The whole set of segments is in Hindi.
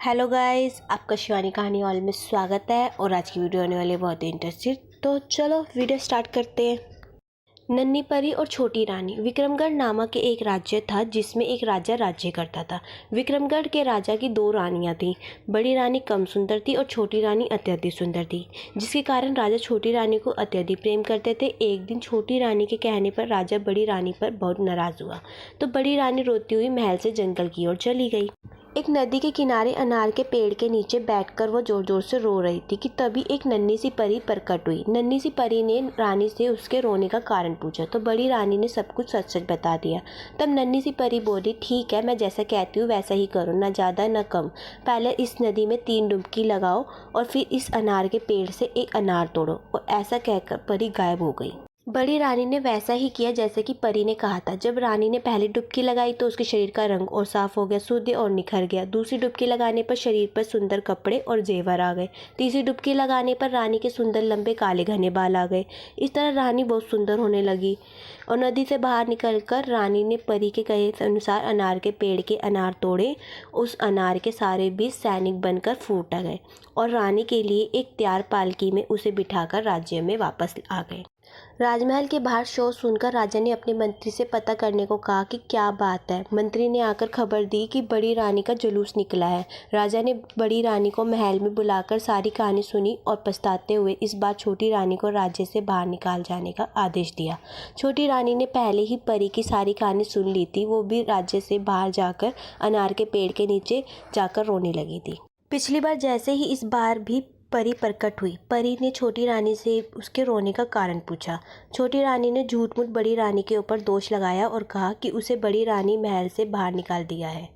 हेलो गाइस, आपका शिवानी कहानी हॉल में स्वागत है। और आज की वीडियो होने वाली है बहुत ही इंटरेस्टिंग। तो चलो वीडियो स्टार्ट करते हैं। नन्ही परी और छोटी रानी। विक्रमगढ़ नामक एक राज्य था जिसमें एक राजा राज्य करता था। विक्रमगढ़ के राजा की दो रानियां थीं। बड़ी रानी कम सुंदर थी और छोटी रानी अत्यधिक सुंदर थी, जिसके कारण राजा छोटी रानी को अत्यधिक प्रेम करते थे। एक दिन छोटी रानी के कहने पर राजा बड़ी रानी पर बहुत नाराज हुआ, तो बड़ी रानी रोती हुई महल से जंगल की ओर चली गई। एक नदी के किनारे अनार के पेड़ के नीचे बैठकर वो जोर जोर से रो रही थी कि तभी एक नन्ही सी परी प्रकट हुई। नन्ही सी परी ने रानी से उसके रोने का कारण पूछा, तो बड़ी रानी ने सब कुछ सच सच बता दिया। तब नन्ही सी परी बोली, ठीक है, मैं जैसा कहती हूँ वैसा ही करो, न ज़्यादा न कम। पहले इस नदी में 3 डुबकी लगाओ और फिर इस अनार के पेड़ से एक अनार तोड़ो। और ऐसा कहकर परी गायब हो गई। बड़ी रानी ने वैसा ही किया जैसे कि परी ने कहा था। जब रानी ने पहली डुबकी लगाई तो उसके शरीर का रंग और साफ हो गया, शुद्ध और निखर गया। दूसरी डुबकी लगाने पर शरीर पर सुंदर कपड़े और जेवर आ गए। तीसरी डुबकी लगाने पर रानी के सुंदर लंबे काले घने बाल आ गए। इस तरह रानी बहुत सुंदर होने लगी। और नदी से बाहर निकलकर रानी ने परी के कहे अनुसार अनार के पेड़ के अनार तोड़े। उस अनार के सारे बीज सैनिक बनकर फूट गए और रानी के लिए एक तैयार पालकी में उसे बिठाकर राज्य में वापस आ गए। राजमहल के बाहर शोर सुनकर राजा ने अपने मंत्री से पता करने को कहा कि क्या बात है। मंत्री ने आकर खबर दी कि बड़ी रानी का जुलूस निकला है। राजा ने बड़ी रानी को महल में बुलाकर सारी कहानी सुनी और पछताते हुए इस बार छोटी रानी को राज्य से बाहर निकाल जाने का आदेश दिया। छोटी रानी ने पहले ही परी की सारी कहानी सुन ली थी। वो भी राज्य से बाहर जाकर अनार के पेड़ के नीचे जाकर रोने लगी थी। पिछली बार जैसे ही इस बार भी परी प्रकट हुई। परी ने छोटी रानी से उसके रोने का कारण पूछा। छोटी रानी ने झूठ मूठ बड़ी रानी के ऊपर दोष लगाया और कहा कि उसे बड़ी रानी महल से बाहर निकाल दिया है।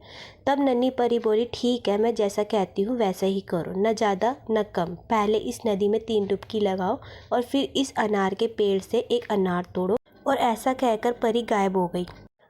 तब नन्ही परी बोली, ठीक है, मैं जैसा कहती हूँ वैसा ही करो, न ज़्यादा न कम। पहले इस नदी में 3 डुबकी लगाओ और फिर इस अनार के पेड़ से एक अनार तोड़ो। और ऐसा कहकर परी गायब हो गई।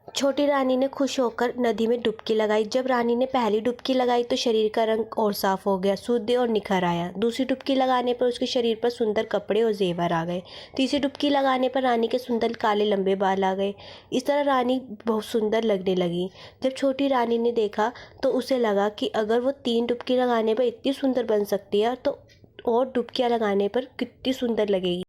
छोटी रानी ने खुश होकर नदी में डुबकी लगाई। जब रानी ने पहली डुबकी लगाई तो शरीर का रंग और साफ हो गया, शुद्ध और निखर आया। दूसरी डुबकी लगाने पर उसके शरीर पर सुंदर कपड़े और जेवर आ गए। तीसरी डुबकी लगाने पर रानी के सुंदर काले लंबे बाल आ गए। इस तरह रानी बहुत सुंदर लगने लगी। जब छोटी रानी ने देखा तो उसे लगा कि अगर वो 3 डुबकी लगाने पर इतनी सुंदर बन सकती है तो और डुबकियाँ लगाने पर कितनी सुंदर लगेगी।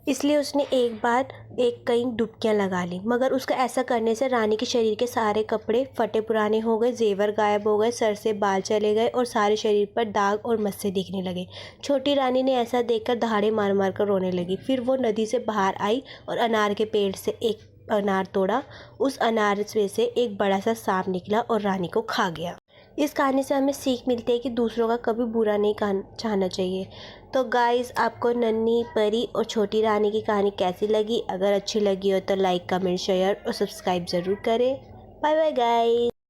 इसलिए उसने एक बार कई डुबकियां लगा ली। मगर उसका ऐसा करने से रानी के शरीर के सारे कपड़े फटे पुराने हो गए, जेवर गायब हो गए, सर से बाल चले गए और सारे शरीर पर दाग और मस्से दिखने लगे। छोटी रानी ने ऐसा देखकर दहाड़े मार मार कर रोने लगी। फिर वो नदी से बाहर आई और अनार के पेड़ से एक अनार तोड़ा। उस अनार में से एक बड़ा सा सांप निकला और रानी को खा गया। इस कहानी से हमें सीख मिलती है कि दूसरों का कभी बुरा नहीं चाहना चाहिए। तो गाइस, आपको नन्ही परी और छोटी रानी की कहानी कैसी लगी? अगर अच्छी लगी हो तो लाइक, कमेंट, शेयर और सब्सक्राइब ज़रूर करें। Bye bye guys.